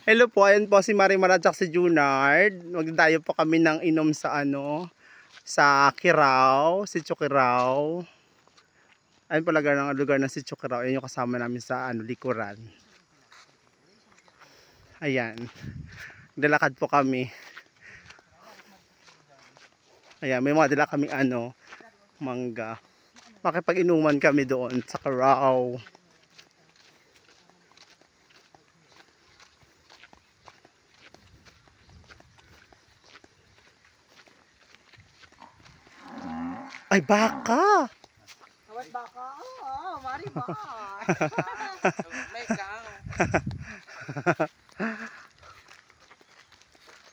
Hello po, ayan po si Marimar at si Junard. Magdadayo po kami ng inom sa sa Kirao, Sitio Kirao. Ayun po lugar ng Sitio Kirao. Ayun yung kasama namin sa likuran. Ayan. Dalakad po kami. Ayan, may mga dala kaming mangga. Makipag-inuman kami doon sa Kirao. Ay, baka! Awat baka? Oo, Marimar!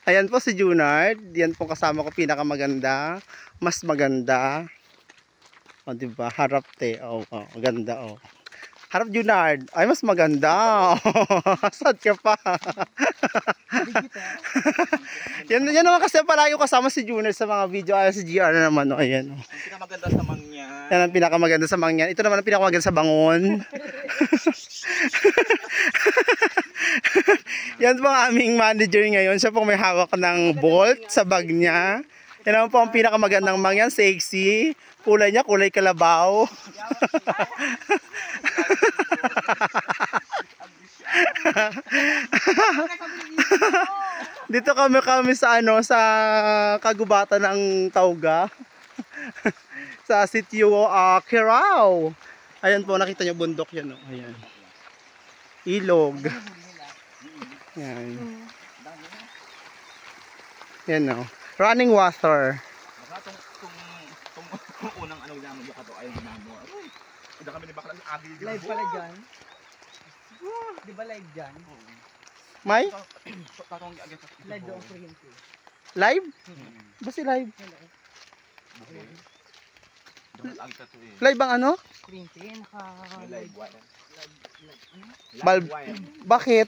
Ayan po si Junard. Yan po kasama ko pinakamaganda. Mas maganda. O, diba? Harap te. O, maganda o. Harap Junard. Ay, mas maganda. Sad ka pa. Yan naman kasi palagi kasama si Junard sa mga video. Ay, si GR na naman. O, ayan. O. Ang pinakamaganda sa mangyan. Yan ang pinakamaganda sa mangyan. Ito naman ang pinakamaganda sa bangon. Yan po ang aming manager ngayon. Siya po may hawak ng bolt sa bag niya. Yan naman po ang pinakamagandang mangyan. Sexy. Kulay niya, kulay kalabaw. Dito kami sa sa kagubatan ng Tauga. Sa sitio Kirao. Ayan po, nakita niyo bundok yan. Oh. Ayan. Ilog. Yan. Yan o. Running water. Kung unang naman baka to ay namo. Hindi kami ni bakla agi dito. Live pala dyan. Di ba live dyan? May? Live doon kuryente. Live? Basta live. Live Live ang Kuryente, live wire. Bulb. Bakit?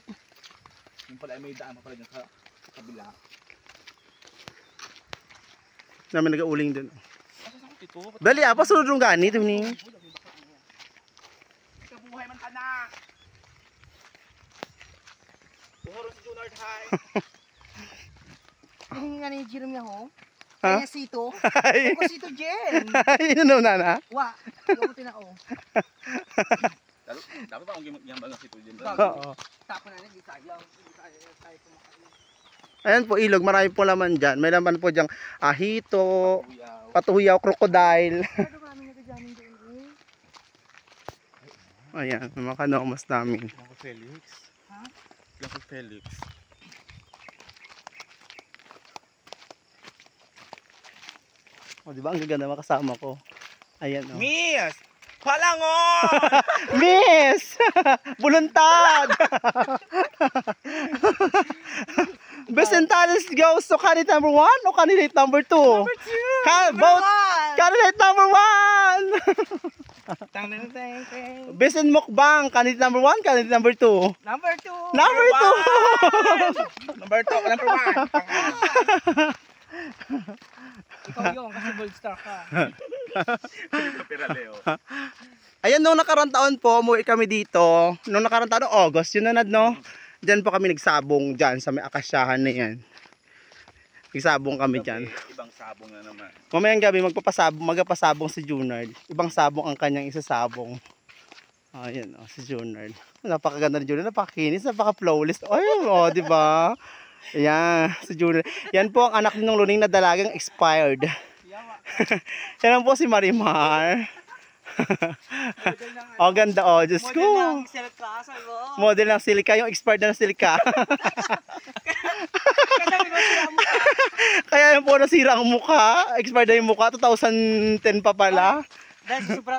Yung pala ay may daan pa pala dyan sa kabila. Namin nag-auling dun. Ito. Dali, apa sunod nung gani ito ni. Kabuhay man ka na. Buhoro si Junard High. Hindi nga ni Jerome niya ho. Ha? Kaya sito. Ay, Ako sito Jen. ano na? Wa. Gabutin ako. Dapat ba ang giyambal na si Tudin? Oo. Tapon na hindi tayo. Hindi tayo kumakain. Ayan po, ilog. Marami po laman dyan. May laman po dyang ahito, patuyaw, crocodile. Ano kami nagkajamin doon eh? Ayan, mga kanomas namin. Blanco Felix. Ha? Blanco Felix. O, di ba? Ang gaganda mga kasama ko. Ayan, o. Miss! Palangon! Miss! Buluntad! Vicentales goes to candidate number 1 o candidate number 2? Number 2! Vote candidate number 1! Tang. Vicent Mukbang, candidate number 1, candidate number 2? Number 2. Number 2! Number 2, number 1. Ikaw yun kasi gold star ka. Piraleo. Ayan, nung nakarang taon po, umuwi kami dito. Nung nakarang taon, August, yun na no? Diyan po kami nagsabong dyan sa may akasyahan na yan. Nagsabong kami dyan. Ibang sabong na naman. Mamayang gabi magpapasabong si Junard. Ibang sabong ang kanyang isasabong. Ayan, si Junard. Napakaganda ni Junard, napakakinis, napaka-flawless. Ay, di ba? Ayan, si Junard. Yan po ang anak ng luning na dalagang expired. Yan po si Marimar. Ganda Diyos ko. Model ng silka, sabi mo. Model ng silika, yung expired na silika. Kaya yung po nasira ang mukha. Expired na yung mukha, 2010 pa pala. Dahil sobrang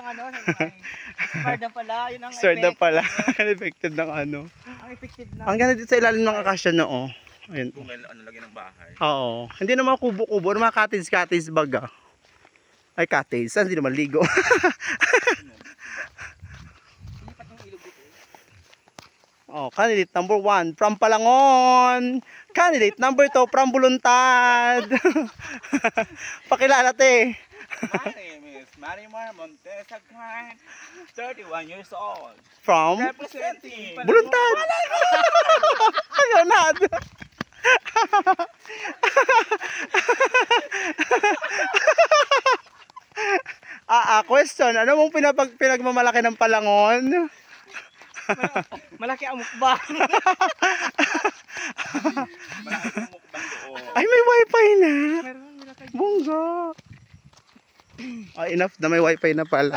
expired na pala. Yun ang Expired na effect. pala. Effective ng Ang effective na. Ang ganda dito sa ilalim ng akasya no. Ayun. Kung may lagyan ng bahay. Oo. Hindi naman kubo-kubo, mga cottage baga. Ay, cottage. Hindi naman ligo. Candidate number 1 from Palangon. Candidate number 2 from Buluntad. Pakilala te. Miss. Marimar Montesagwan, 31 years old. From? Representing. Buluntad! Ayaw na! Question. Ano mong pinagmamalaki ng palangon? Malaki ang mukbang. Malaki ang mukbang doon. Ay, may wifi na! Meron, malaki. Bongga! Enough na may wifi na pala.